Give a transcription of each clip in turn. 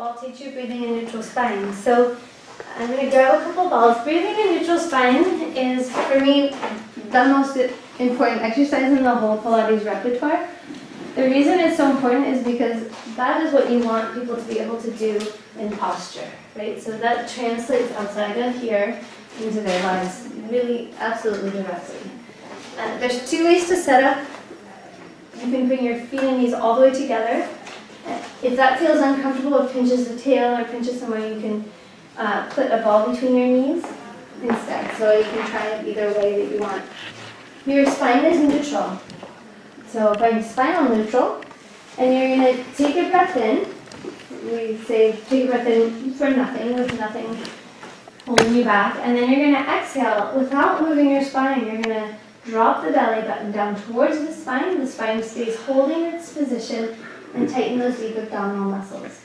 I'll teach you breathing in neutral spine. So I'm going to grab a couple balls. Breathing in neutral spine is, for me, the most important exercise in the whole Pilates repertoire. The reason it's so important is because that is what you want people to be able to do in posture, right? So that translates outside of here into their lives really absolutely directly. There's two ways to set up. You can bring your feet and knees all the way together. If that feels uncomfortable or pinches the tail or pinches somewhere, you can put a ball between your knees instead. So you can try it either way that you want. Your spine is neutral. So find spinal neutral, and you're going to take a breath in. We say take a breath in for nothing, with nothing holding you back. And then you're going to exhale without moving your spine. You're going to drop the belly button down towards the spine. The spine stays holding its position, and tighten those deep abdominal muscles.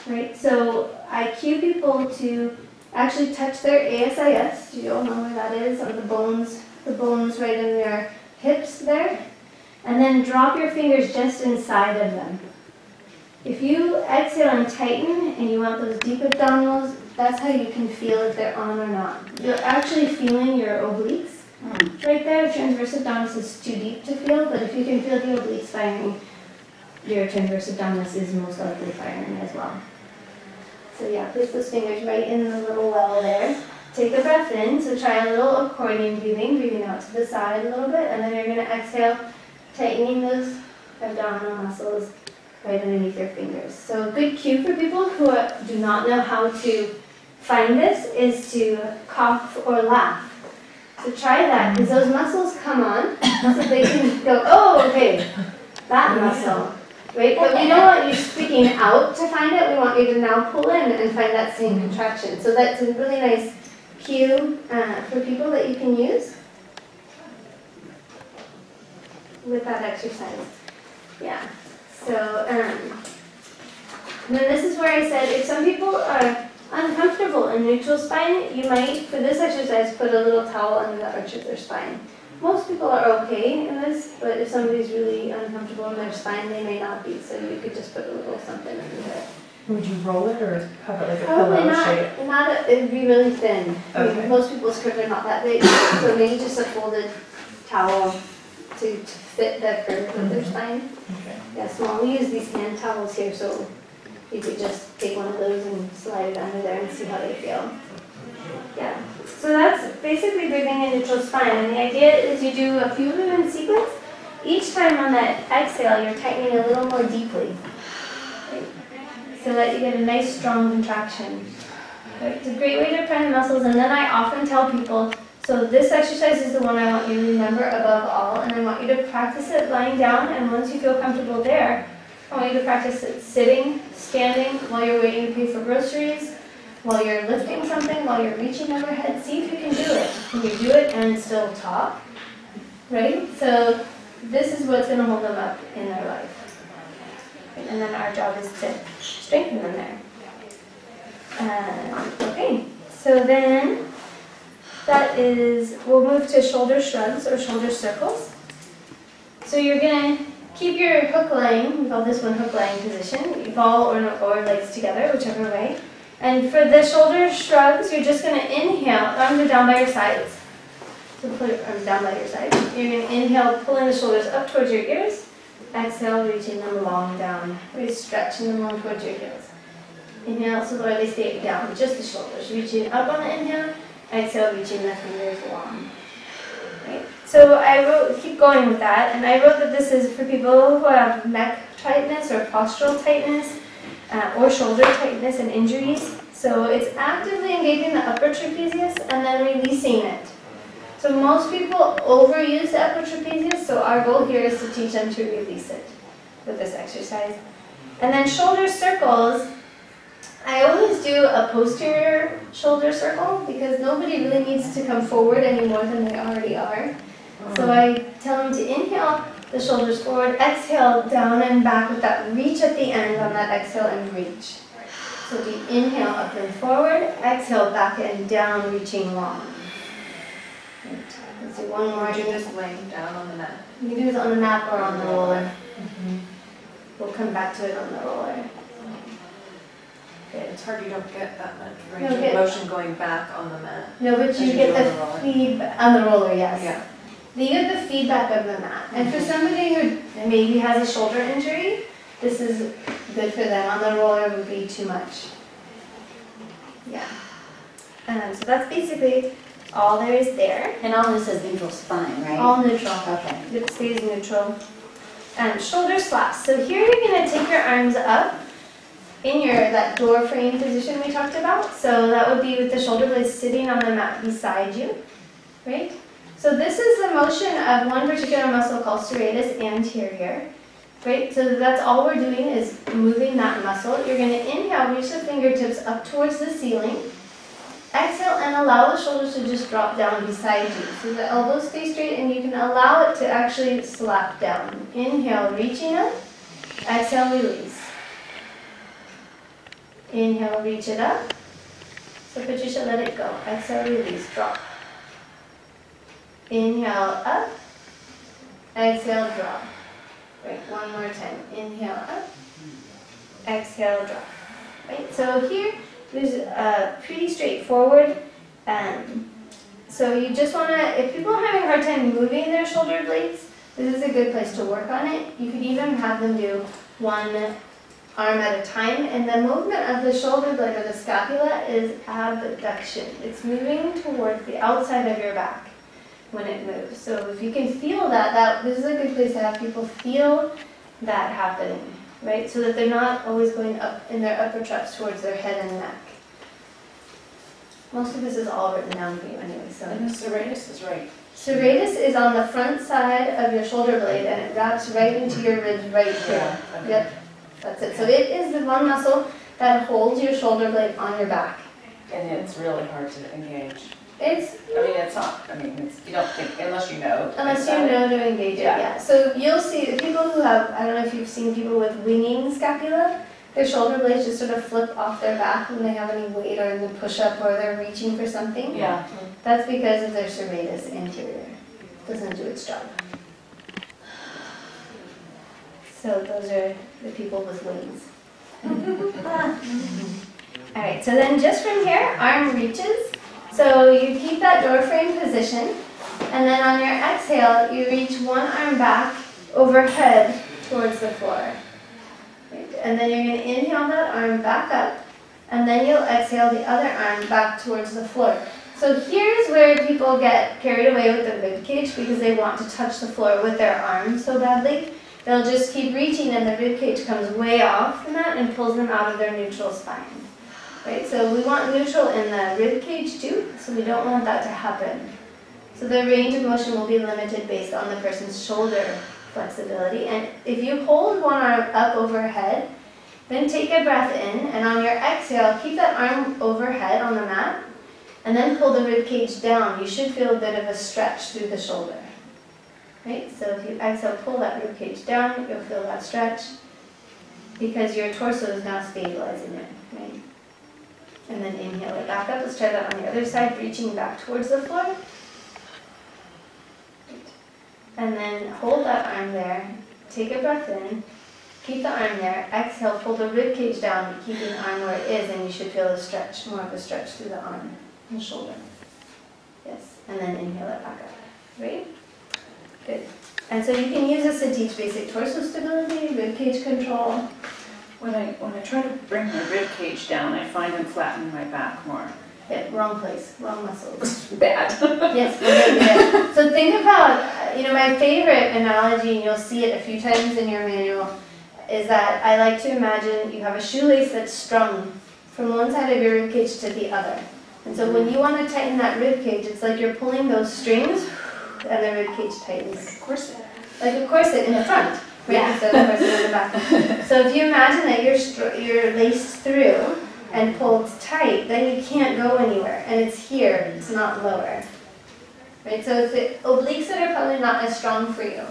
Right? So I cue people to actually touch their ASIS. Do you all know where that is? Or the bones right in their hips there. And then drop your fingers just inside of them. If you exhale and tighten and you want those deep abdominals, that's how you can feel if they're on or not. You're actually feeling your obliques. Right there, transverse abdominis is too deep to feel, but if you can feel the obliques firing, your transverse abdominis is most likely firing as well. So yeah, place those fingers right in the little well there. Take a breath in, so try a little accordion breathing, breathing out to the side a little bit, and then you're going to exhale, tightening those abdominal muscles right underneath your fingers. So a good cue for people who do not know how to find this is to cough or laugh. So try that, because those muscles come on, so they can go, oh, okay, that muscle. Right? But we don't want you speaking out to find it. We want you to now pull in and find that same contraction. So that's a really nice cue for people that you can use with that exercise. Yeah. So then this is where I said if some people are uncomfortable in neutral spine, you might, for this exercise, put a little towel under the arch of their spine. Most people are okay in this, but if somebody's really uncomfortable in their spine, they may not be, so you could just put a little something under it. Would you roll it or have it like a Probably pillow shape? It would be really thin. Okay. I mean, most people's curves are not that big, so maybe just a folded towel to fit the curve of their spine. Okay. Yeah, small. We use these hand towels here, so you could just take one of those and slide it under there and see how they feel. Yeah. So that's basically breathing in neutral spine, and the idea is you do a few of them in sequence. Each time on that exhale, you're tightening a little more deeply, right? So that you get a nice strong contraction. Right? It's a great way to prime the muscles, and then I often tell people, so this exercise is the one I want you to remember above all, and I want you to practice it lying down, and once you feel comfortable there, I want you to practice it sitting, standing, while you're waiting to pay for groceries, while you're lifting something, while you're reaching overhead. See if you can do it. Can you do it and still talk? Right? So this is what's going to hold them up in their life. And then our job is to strengthen them there. Okay, so then that is, we'll move to shoulder shrugs or shoulder circles. So you're going to keep your hook lying, we call this one hook lying position, ball or legs together, whichever way. And for the shoulder shrugs, you're just going to inhale, arms are down by your sides. So put your arms down by your sides. You're going to inhale, pulling the shoulders up towards your ears. Exhale, reaching them long down. Really stretching them long towards your heels. Inhale, so where they stay down, just the shoulders. Reaching up on the inhale, exhale, reaching the fingers long. Right? So I wrote, keep going with that, and I wrote that this is for people who have neck tightness or postural tightness, or shoulder tightness and injuries. So it's actively engaging the upper trapezius and then releasing it. So most people overuse the upper trapezius, so our goal here is to teach them to release it with this exercise. And then shoulder circles, I always do a posterior shoulder circle because nobody really needs to come forward any more than they already are. So I tell them to inhale the shoulders forward, exhale down and back with that reach at the end on that exhale and reach. So deep inhale up and forward, exhale back and down, reaching long. Right. Let's do one more. Would you just laying down on the mat? You can do this on the mat or on the roller. We'll come back to it on the roller. It's hard, you don't get that much You range don't of get- motion going back on the mat. No, but As you you get do on the the roller. feedback on the roller, yes. Yeah. You get the feedback of the mat. And for somebody who maybe has a shoulder injury, this is good for them. On the roller would be too much. Yeah. So that's basically all there is there. And all this is neutral spine, right? All neutral. Okay. It stays neutral. Shoulder slaps. So here you're going to take your arms up in that door frame position we talked about. So that would be with the shoulder blades sitting on the mat beside you, right? So this is the motion of one particular muscle called serratus anterior, right? So that's all we're doing is moving that muscle. You're going to inhale, reach the fingertips up towards the ceiling. Exhale and allow the shoulders to just drop down beside you. So the elbows stay straight and you can allow it to actually slap down. Inhale, reaching up. Exhale, release. Inhale, reach it up. So but you should let it go. Exhale, release, drop. Inhale, up. Exhale, drop. Right, one more time. Inhale, up. Exhale, drop. Right, so here, there's pretty straightforward. So you just want to, if people are having a hard time moving their shoulder blades, this is a good place to work on it. You could even have them do one arm at a time. And the movement of the shoulder blade or the scapula is abduction. It's moving towards the outside of your back when it moves. So if you can feel that, this is a good place to have people feel that happening, right? So that they're not always going up in their upper traps towards their head and neck. Most of this is all written down for you anyway. So And the serratus is right. serratus is on the front side of your shoulder blade and it wraps right into your ribs right here. Okay. Yep, that's it. So it is the one muscle that holds your shoulder blade on your back. And it's really hard to engage. It's It's not, you don't think, unless you know. unless you know to engage it, Yeah. yeah. So you'll see the people who have, I don't know if you've seen people with winging scapula, their shoulder blades just sort of flip off their back when they have any weight or in the push-up or they're reaching for something. Yeah. That's because of their serratus anterior. It doesn't do its job. So those are the people with wings. Alright, so then just from here, arm reaches. So you keep that door frame position, and then on your exhale, you reach one arm back overhead towards the floor. Right? And then you're going to inhale that arm back up, and then you'll exhale the other arm back towards the floor. So here's where people get carried away with the rib cage because they want to touch the floor with their arms so badly. They'll just keep reaching and the rib cage comes way off from that and pulls them out of their neutral spine. Right, so we want neutral in the rib cage too, so we don't want that to happen. So the range of motion will be limited based on the person's shoulder flexibility. And if you hold one arm up overhead, then take a breath in, and on your exhale, keep that arm overhead on the mat, and then pull the rib cage down. You should feel a bit of a stretch through the shoulder. Right, so if you exhale, pull that rib cage down, you'll feel that stretch, because your torso is now stabilizing it. Right? And then inhale it back up. Let's try that on the other side, reaching back towards the floor. And then hold that arm there. Take a breath in. Keep the arm there. Exhale, pull the rib cage down, keeping the arm where it is, and you should feel a stretch, more of a stretch through the arm and shoulder. Yes, and then inhale it back up. Right? Good. And so you can use this to teach basic torso stability, rib cage control. When I try to bring my rib cage down, I find I'm flattening my back more. Yeah, wrong place, wrong muscles. Bad. Yes, we're good. So think about, my favorite analogy, and you'll see it a few times in your manual, is that I like to imagine you have a shoelace that's strung from one side of your rib cage to the other. And so when you want to tighten that rib cage, it's like you're pulling those strings and the rib cage tightens. Of course. Like a corset in the front, right? Yeah. Instead of a corset in the back. So if you imagine that you're laced through and pulled tight, then you can't go anywhere. And it's here, it's not lower. Right? So it's the obliques that are probably not as strong for you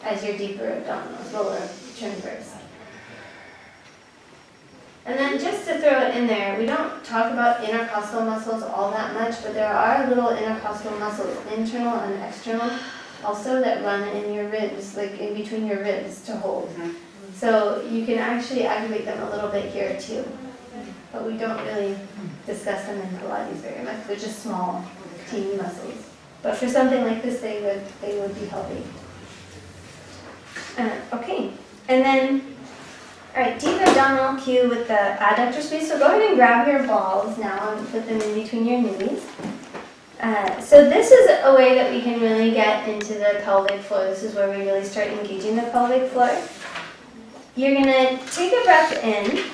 as your deeper abdominals, lower transverse. And then just to throw it in there, we don't talk about intercostal muscles all that much, but there are little intercostal muscles, internal and external, also that run in your ribs, like in between your ribs to hold. So you can actually activate them a little bit here too. but we don't really discuss them in Pilates very much. They're just small, teeny muscles. But for something like this, they would be healthy. Okay, and then, all right, deep abdominal cue with the adductor squeeze. So go ahead and grab your balls now and put them in between your knees. So this is a way that we can really get into the pelvic floor. This is where we really start engaging the pelvic floor. You're going to take a breath in,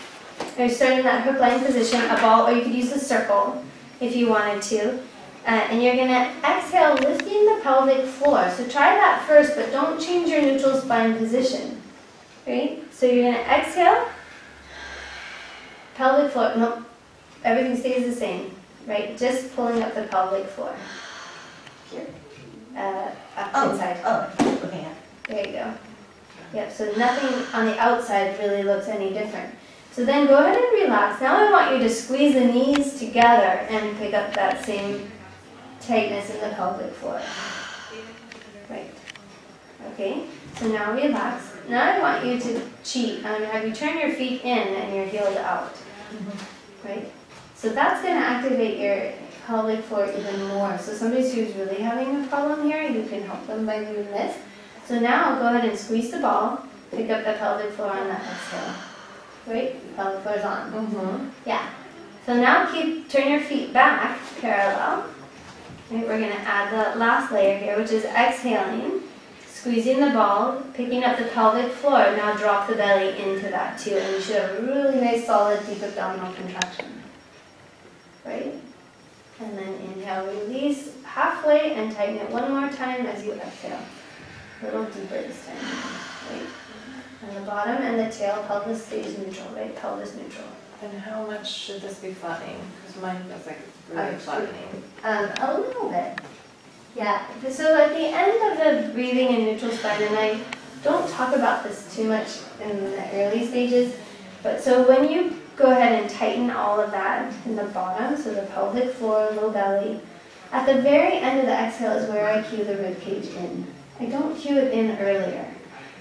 or start in that hook line position, a ball, or you could use a circle if you wanted to. And you're going to exhale, lifting the pelvic floor. So try that first, but don't change your neutral spine position. Right? So you're going to exhale, pelvic floor. Nope, everything stays the same. Right? Just pulling up the pelvic floor. Here. Up inside. Oh, okay. There you go. Yep, so nothing on the outside really looks any different. So then go ahead and relax. Now I want you to squeeze the knees together and pick up that same tightness in the pelvic floor. Right. Okay, so now relax. Now I want you to cheat. I'm going to have you turn your feet in and your heels out. Right? So that's going to activate your pelvic floor even more. So somebody who's really having a problem here, you can help them by doing this. So now go ahead and squeeze the ball, pick up the pelvic floor on that exhale. Right? Pelvic floor is on. Yeah. So now turn your feet back, parallel. Right, we're going to add the last layer here, which is exhaling, squeezing the ball, picking up the pelvic floor. Now drop the belly into that too, and you should have a really nice solid deep abdominal contraction. Right? And then inhale, release halfway and tighten it one more time as you exhale. A little deeper this time. Right? And the bottom and the tail, pelvis stays neutral, right? Pelvis neutral. And how much should this be flattening? Because mine feels like really flattening. A little bit. Yeah. So at the end of the breathing in neutral spine, and I don't talk about this too much in the early stages, but so when you go ahead and tighten all of that in the bottom, so the pelvic floor, low belly, at the very end of the exhale is where I cue the rib cage in. I don't cue it in earlier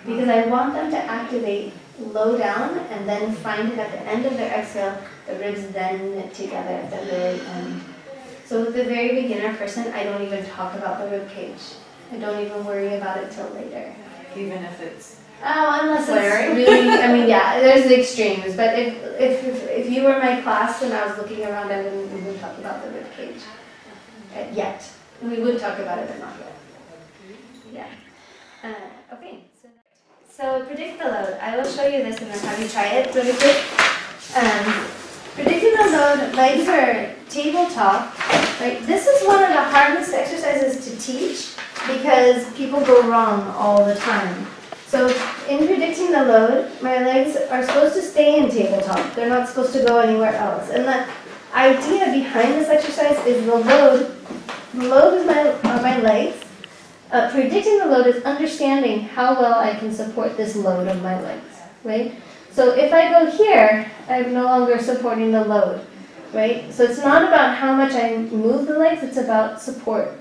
because I want them to activate low down and then find it at the end of their exhale, the ribs then knit together at the very end. So with the very beginner person, I don't even talk about the rib cage. I don't even worry about it till later. Even if it's unless flaring? it's really, I mean, yeah, there's the extremes. But if you were my class and I was looking around, I wouldn't even talk about the rib cage yet. We would talk about it, but not yet. Yeah. Okay. So predict the load. I will show you this and then have you try it really quick. Predicting the load, legs are tabletop. Right? This is one of the hardest exercises to teach because people go wrong all the time. So in predicting the load, my legs are supposed to stay in tabletop. They're not supposed to go anywhere else. And the idea behind this exercise is the load. The load is on my legs. Predicting the load is understanding how well I can support this load of my legs, right? So if I go here, I'm no longer supporting the load, right? So it's not about how much I move the legs, it's about support.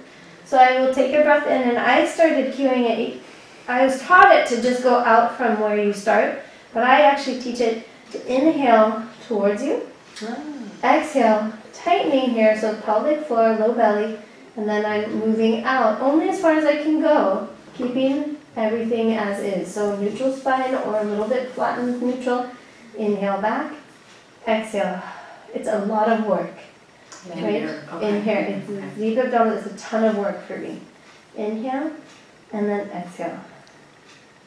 So I will take a breath in, and I started cueing it. I was taught it to just go out from where you start, but I actually teach it to inhale towards you, exhale, tightening here, so pelvic floor, low belly, and then I'm moving out only as far as I can go, keeping everything as is. So neutral spine or a little bit flattened neutral. Inhale back, exhale. It's a lot of work. In Right? here. Okay. In here. It's deep abdominal. It's a ton of work for me. Inhale, and then exhale.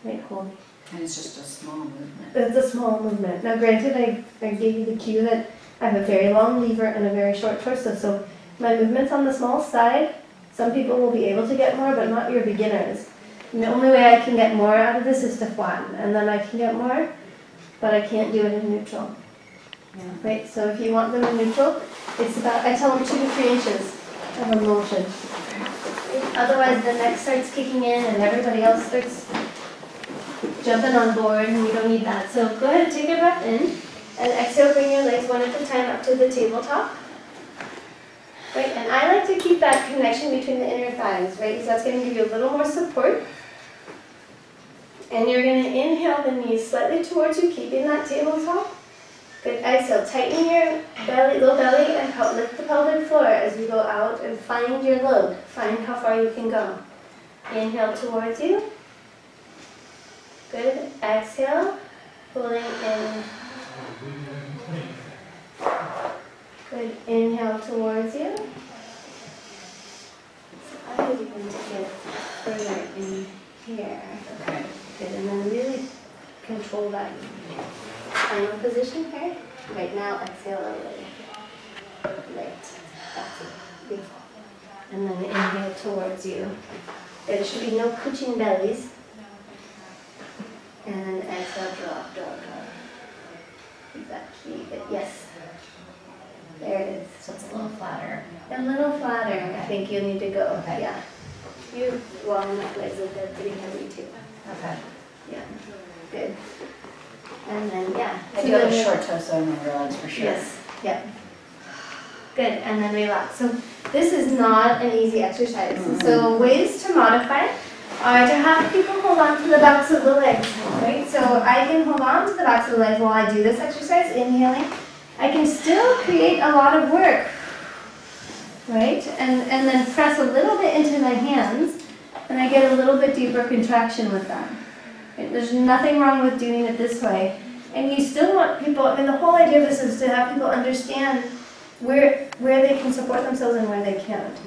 Right, hold. And it's just a small movement. It's a small movement. Now granted, I gave you the cue that I have a very long lever and a very short torso, so my movement's on the small side. Some people will be able to get more, but not your beginners. And the only way I can get more out of this is to flatten, and then I can get more, but I can't do it in neutral. Yeah. Right, so if you want them in neutral, it's about, I tell them 2 to 3 inches of a motion. Otherwise the neck starts kicking in and everybody else starts jumping on board, and we don't need that. So go ahead and take a breath in, and exhale, bring your legs one at a time up to the tabletop. Right, and I like to keep that connection between the inner thighs, right, because that's going to give you a little more support. And you're going to inhale the knees slightly towards you, keeping that tabletop. Good. Exhale. Tighten your belly, low belly, and lift the pelvic floor as you go out and find your load. Find how far you can go. Inhale towards you. Good. Exhale. Pulling in. Good. Inhale towards you. So I would even get further in here. Okay. Good. And then really control that final position here. Right now, exhale a little. Right. That's it. Beautiful. And then inhale towards you. There should be no cooching bellies. And then exhale, drop, drop, drop. Exactly. Good. Yes. There it is. So it's a little flatter. A little flatter. I think you need to go. Okay. Yeah. You long legs are pretty heavy too. Okay. Yeah. Good. And then yeah. I So do have then a short toe, so I remember legs for sure. Yes. Yeah. Good. And then relax. So this is not an easy exercise. So ways to modify are to have people hold on to the backs of the legs. Right. So I can hold on to the backs of the legs while I do this exercise, inhaling. I can still create a lot of work. Right. And then press a little bit into my hands, and I get a little bit deeper contraction with that. Right? There's nothing wrong with doing it this way. And you still want people, I mean, the whole idea of this is to have people understand where they can support themselves and where they can't.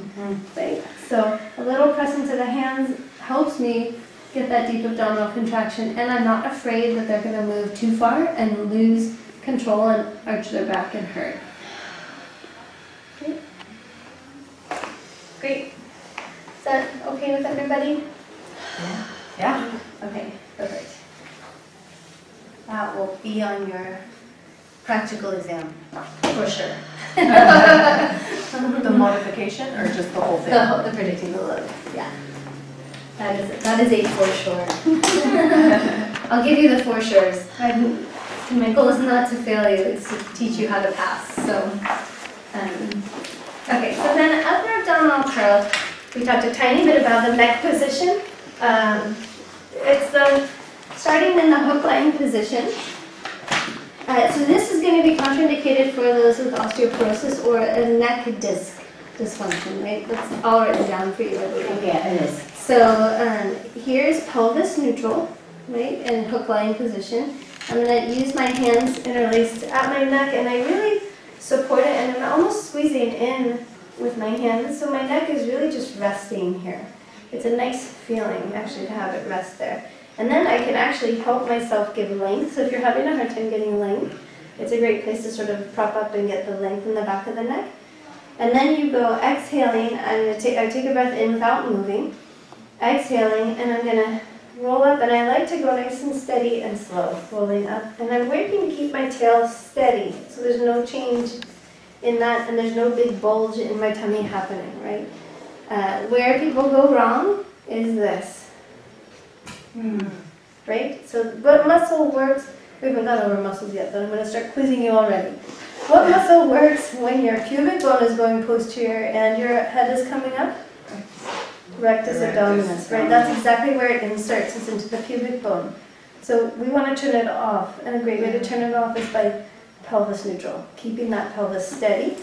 Right? So a little press into the hands helps me get that deep abdominal contraction, and I'm not afraid that they're going to move too far and lose control and arch their back and hurt. Okay. Great. Is that okay with everybody? Yeah. Okay, perfect. That will be on your practical exam, for sure. The modification or just the whole thing? The predicting the load, yeah. That is a for sure. I'll give you the for sures. My goal is not to fail you, it's to teach you how to pass. So, okay, so then upper abdominal curl. We talked a tiny bit about the neck position. It's the starting in the hook lying position. So this is going to be contraindicated for those with osteoporosis or a neck disc dysfunction, right? That's all written down for you, I believe. Yeah, it is. So here's pelvis neutral, right, in hook lying position. I'm going to use my hands interlaced at my neck, and I really support it, and I'm almost squeezing in with my hands, so my neck is really just resting here. It's a nice feeling, actually, to have it rest there. And then I can actually help myself give length. So if you're having a hard time getting length, it's a great place to sort of prop up and get the length in the back of the neck. And then you go exhaling. I take a breath in without moving. Exhaling, and I'm going to roll up. And I like to go nice and steady and slow, rolling up. And I'm working to keep my tail steady, so there's no change in that, and there's no big bulge in my tummy happening, right? Where people go wrong is this. Right? So what muscle works? We haven't gone over muscles yet, but I'm going to start quizzing you already. What muscle works when your pubic bone is going posterior and your head is coming up? Rectus abdominis, right? That's exactly where it inserts, is into the pubic bone. So we want to turn it off, and a great way to turn it off is by pelvis neutral, keeping that pelvis steady,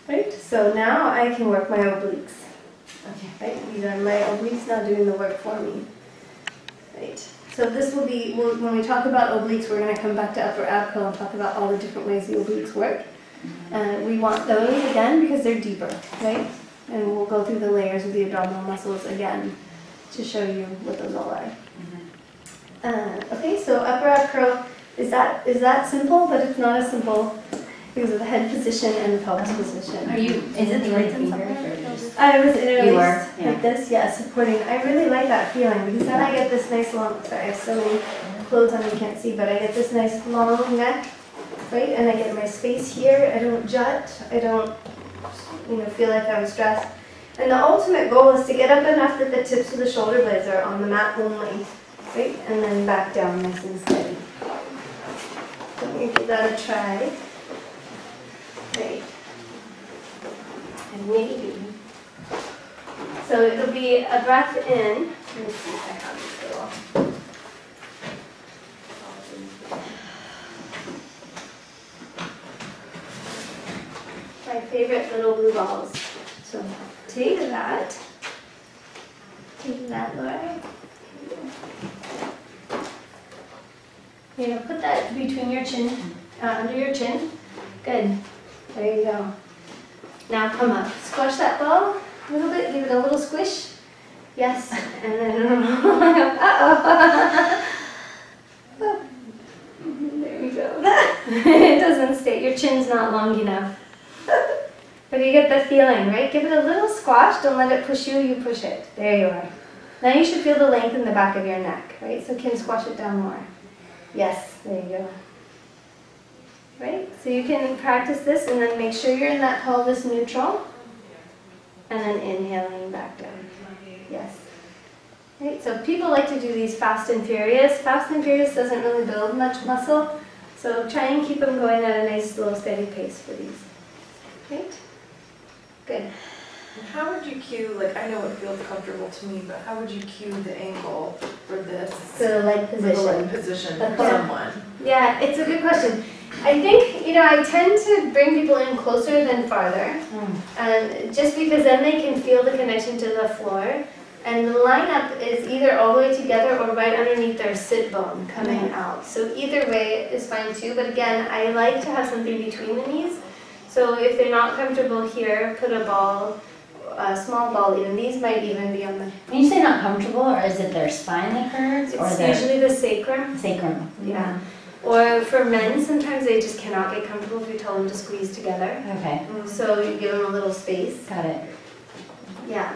right? So now I can work my obliques. Okay, right? These are my obliques now doing the work for me. Right. So this will be, when we talk about obliques, we're going to come back to upper ab curl and talk about all the different ways the obliques work. We want those again because they're deeper, right? And we'll go through the layers of the abdominal muscles again to show you what those all are. Okay, so upper ab curl, is that simple? But it's not as simple because of the head position and the pelvis position. Is it the right finger? I was interlaced Yeah. like this, yeah, supporting. I really like that feeling because then I get this nice long, sorry, I have so many clothes on you can't see, but I get this nice long neck, right? And I get my space here. I don't jut. I don't, feel like I'm stressed. And the ultimate goal is to get up enough that the tips of the shoulder blades are on the mat only, right? And then back down nice and steady. So let me give that a try. Great. And maybe. So it'll be a breath in. Let me see if I have this little. favorite little blue balls. So take that. Take that, Laura. You're going to put that between your chin, under your chin. Good. There you go. Now come up. Squash that ball a little bit. Give it a little squish. Yes. And then, uh-oh. There you go. It doesn't stay. Your chin's not long enough. But you get the feeling, right? Give it a little squash. Don't let it push you. You push it. There you are. Now you should feel the length in the back of your neck, right? So Kim, squash it down more. Yes, there you go. Right? So you can practice this and then make sure you're in that pelvis neutral. And then inhaling back down. Yes. Right? So people like to do these fast and furious. Fast and furious doesn't really build much muscle. So try and keep them going at a nice, slow, steady pace for these. Right? Good. And how would you cue, like I know it feels comfortable to me, but how would you cue the angle for this? So leg position. The leg position for Okay. someone. Yeah, it's a good question. I think, I tend to bring people in closer than farther. Just because then they can feel the connection to the floor. And the lineup is either all the way together or right underneath their sit bone coming out. So either way is fine too. But again, I like to have something between the knees. So if they're not comfortable here, put a ball, a small ball even. These might even be on the... When you say not comfortable, or is it their spine that hurts? Or It's their usually the sacrum. sacrum? Yeah. Or for men, sometimes they just cannot get comfortable if you tell them to squeeze together. Okay, So you give them a little space. got it. Yeah.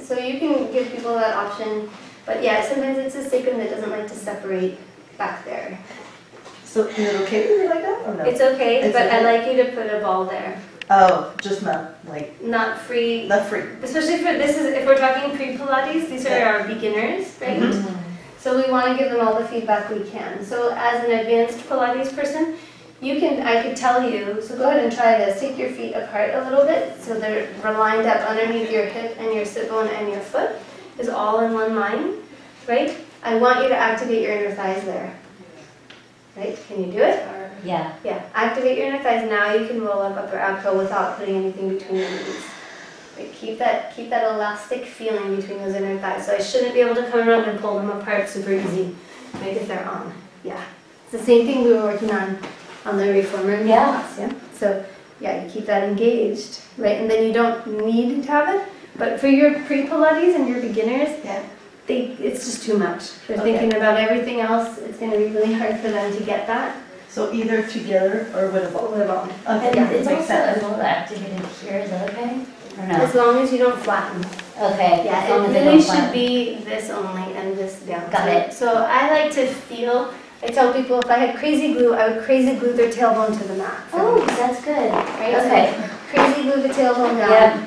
So you can give people that option. But yeah, sometimes it's a sacrum that doesn't like to separate back there. So is it okay to do like that or no? It's okay, It's but I okay. like you to put a ball there. Oh, just not like, Not free. not free. Especially for this is if we're talking pre Pilates, these are Yeah. our beginners, right? Mhm. So we want to give them all the feedback we can. So as an advanced Pilates person, I could tell you, so go ahead and try this. Take your feet apart a little bit so they're lined up underneath your hip and your sit bone and your foot is all in one line, right? I want you to activate your inner thighs there. Right? Can you do it? Yeah. Yeah. Activate your inner thighs. Now you can roll up upper ab curl without putting anything between your knees. Right? Keep that elastic feeling between those inner thighs. So I shouldn't be able to come around and pull them apart super easy, right? If they're on. Yeah. It's the same thing we were working on the reformer in class. Yeah. So yeah, you keep that engaged, right? And then you don't need to have it. But for your pre-Pilates and your beginners, Yeah. it's just too much. They're Okay. thinking about everything else. It's going to be really hard for them to get that. So either together or with a ball. With a ball. Okay, And yeah, it's makes also sense. a little activated here, is that okay? Or no? As long as you don't flatten. Okay. Yeah, as long as it they really don't should flatten. be this only and this down. Got it. So I like to feel, I tell people if I had crazy glue, I would crazy glue their tailbone to the mat. Oh, that's good. Right? Okay. So crazy glue the tailbone down. Yeah.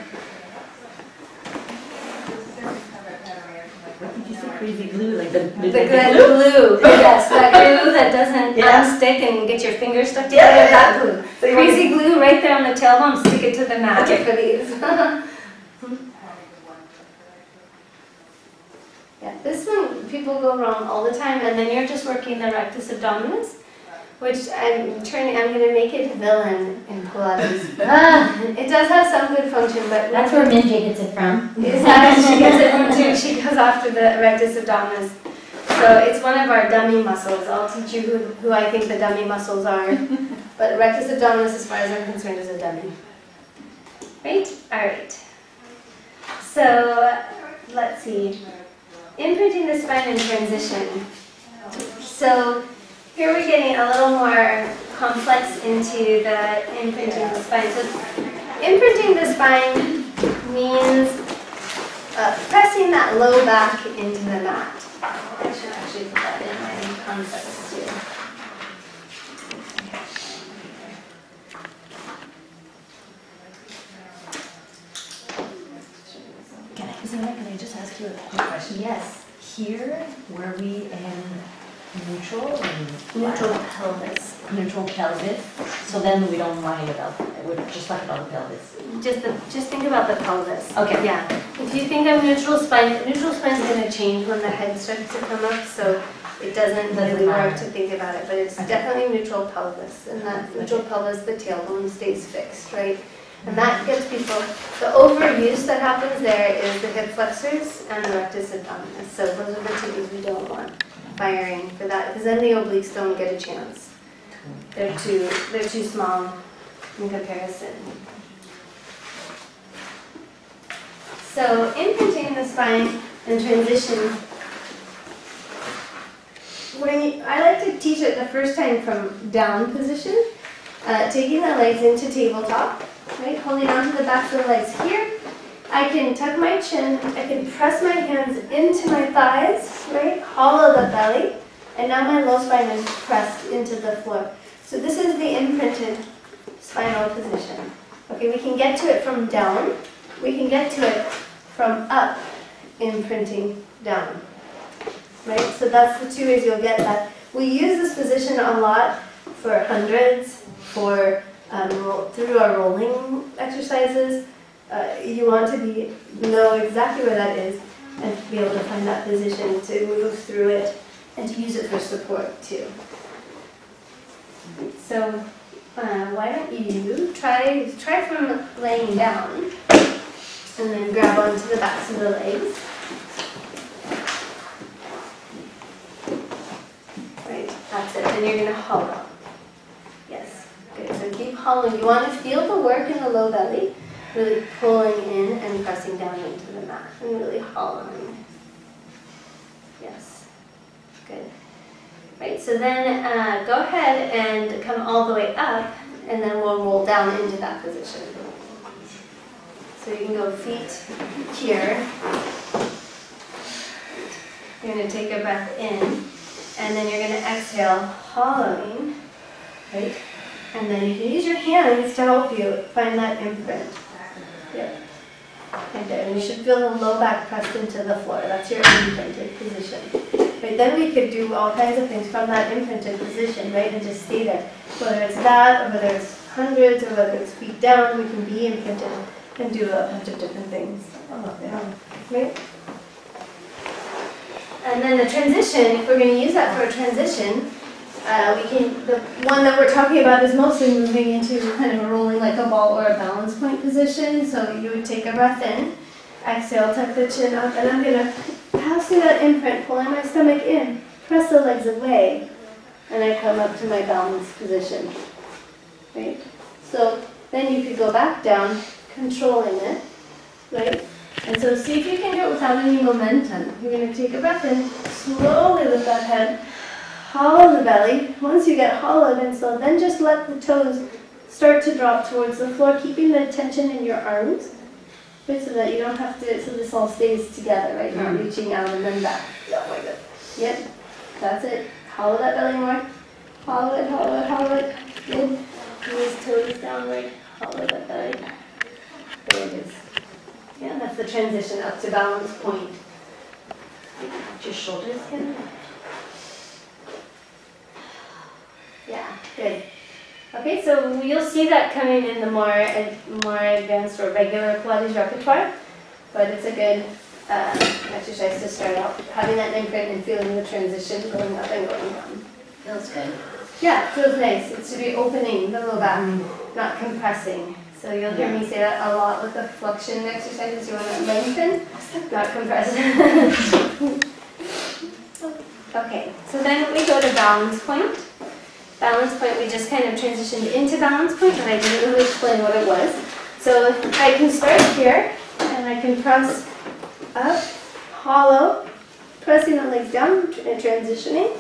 What did you say? Crazy glue? Like the That glue, yes, that glue that doesn't Yeah. unstick and get your fingers stuck together, Yeah. that glue. So you want Crazy glue right there on the tailbone, stick it to the mat Okay. for these. Yeah, this one, people go wrong all the time, and then you're just working the rectus abdominis, which I'm going to make it villain in Pilates. It does have some good function, but That's where Minjay gets it from. Exactly, she gets it from too. She goes after the rectus abdominis. So it's one of our dummy muscles. I'll teach you who I think the dummy muscles are. But rectus abdominis, as far as I'm concerned, is a dummy. Right? All right. So let's see. Imprinting the spine in transition. So here we're getting a little more complex into the imprinting the spine. So imprinting the spine means pressing that low back into the mat. I should actually put that in my concepts too. Can I just ask you a quick question? Yes. Here, were we in neutral Neutral pelvis. neutral pelvis? So then we don't mind about, we're just talking about the pelvis. Just think about the pelvis. Okay. Yeah. If you think of neutral spine is going to change when the head starts to come up. So it doesn't really work to think about it, but it's definitely neutral pelvis, and that neutral pelvis, the tailbone stays fixed, right? And that gets people, the overuse that happens there is the hip flexors and the rectus abdominis. So those are the two we don't want firing for that, because then the obliques don't get a chance. They're too small in comparison. So imprinting the spine and transition. I like to teach it the first time from down position, taking the legs into tabletop, right? Holding onto the backs of the legs here. I can tuck my chin, I can press my hands into my thighs, right? Hollow the belly, and now my low spine is pressed into the floor. So this is the imprinted spinal position. Okay, we can get to it from down. We can get to it from up, imprinting down. Right? So that's the two ways you'll get that. We use this position a lot for hundreds, for through our rolling exercises. You want to know exactly where that is and to be able to find that position to move through it and to use it for support too. So why don't you try from laying down and then grab onto the backs of the legs. Right, that's it. Then you're going to hollow. Yes, good. So keep hollowing. You want to feel the work in the low belly, really pulling in and pressing down into the mat and really hollowing. Yes, good. Right, so then go ahead and come all the way up, and then we'll roll down into that position. So you can go feet here. You're going to take a breath in, and then you're going to exhale, hollowing, right? And then you can use your hands to help you find that imprint. Yep. Right there. And you should feel the low back pressed into the floor. That's your imprinted position. Right, then we could do all kinds of things from that imprinted position, right, and just stay there. Whether it's that, or whether it's hundreds, or whether it's feet down, we can be imprinted and do a bunch of different things. Oh, yeah. Right? And then the transition, if we're going to use that for a transition, the one that we're talking about is mostly moving into kind of a rolling like a ball or a balance point position. So you would take a breath in, exhale, tuck the chin up, and I'm going to pass through that imprint, pulling my stomach in, press the legs away, and I come up to my balance position. Right? So then you could go back down, controlling it, right? And so see if you can do it without any momentum. You're going to take a breath in, slowly lift that head, hollow the belly. Once you get hollowed and slow, then just let the toes start to drop towards the floor, keeping the tension in your arms. Right, so that you don't have to, so this all stays together, right? Not reaching out and then back. Oh my god. Yep, that's it. Hollow that belly more. Hollow it, hollow it, hollow it. Good. Knees, toes downward. Hollow that belly. There it is. Yeah, that's the transition up to balance point. Put your shoulders in. Yeah, good. Okay, so you'll see that coming in the more advanced or regular Pilates repertoire, but it's a good exercise to start out, having that imprint and feeling the transition going up and going down. Feels good. Yeah, it feels nice. It's to be opening the low back, not compressing. So you'll hear me say that a lot with the flexion exercises. You want to lengthen, not compress. Okay, so then we go to balance point. Balance point, we just kind of transitioned into balance point, but I didn't really explain what it was. So I can start here, and I can press up, hollow, pressing the legs down, and transitioning,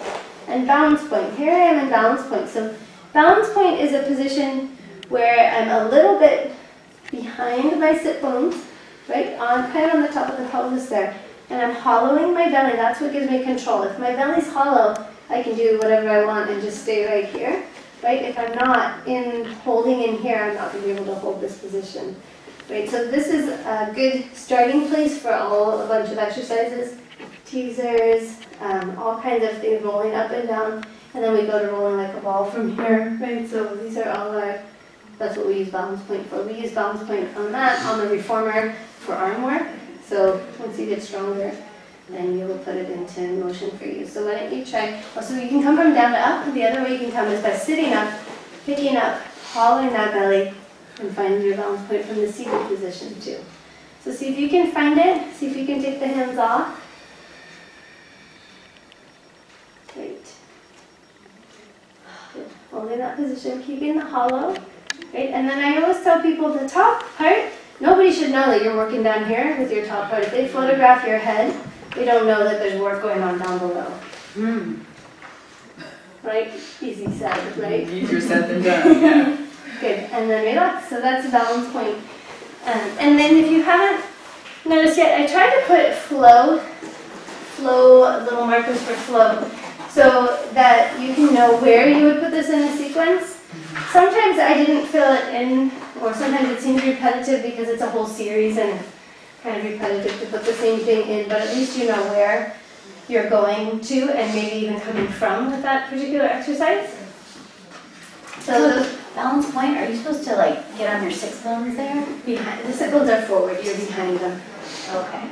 and balance point. Here I am in balance point. So balance point is a position where I'm a little bit behind my sit bones, right, kind of on the top of the pelvis there, and I'm hollowing my belly. That's what gives me control. If my belly's hollow, I can do whatever I want and just stay right here, right? If I'm not holding in here, I'm not going to be able to hold this position, right? So this is a good starting place for a bunch of exercises, teasers, all kinds of things, rolling up and down, and then we go to rolling like a ball from here, right? So these are all that's what we use balance point for. We use balance point on that, on the reformer for arm work. So once you get stronger, then we will put it into motion for you. So why don't you try, also you can come from down to up, the other way you can come is by sitting up, picking up, hollowing that belly, and finding your balance point from the seated position too. So see if you can find it, see if you can take the hands off. Great. Good. Holding that position, keeping the hollow. Great. And then I always tell people the top part, nobody should know that you're working down here with your top part. If they photograph your head, they don't know that there's work going on down below. Right? Easy said, right? Easier said than done, yeah. Good. And then relax. So that's a balance point. And then if you haven't noticed yet, I tried to put flow, little markers for flow, so that you can know where you would put this in the sequence. Sometimes I didn't fill it in, or sometimes it seems repetitive because it's a whole series and kind of repetitive to put the same thing in, but at least you know where you're going to and maybe even coming from with that particular exercise. So those Balance point, are you supposed to like get on your 6 bones there? behind, the sit bones are forward, you're behind them. Okay.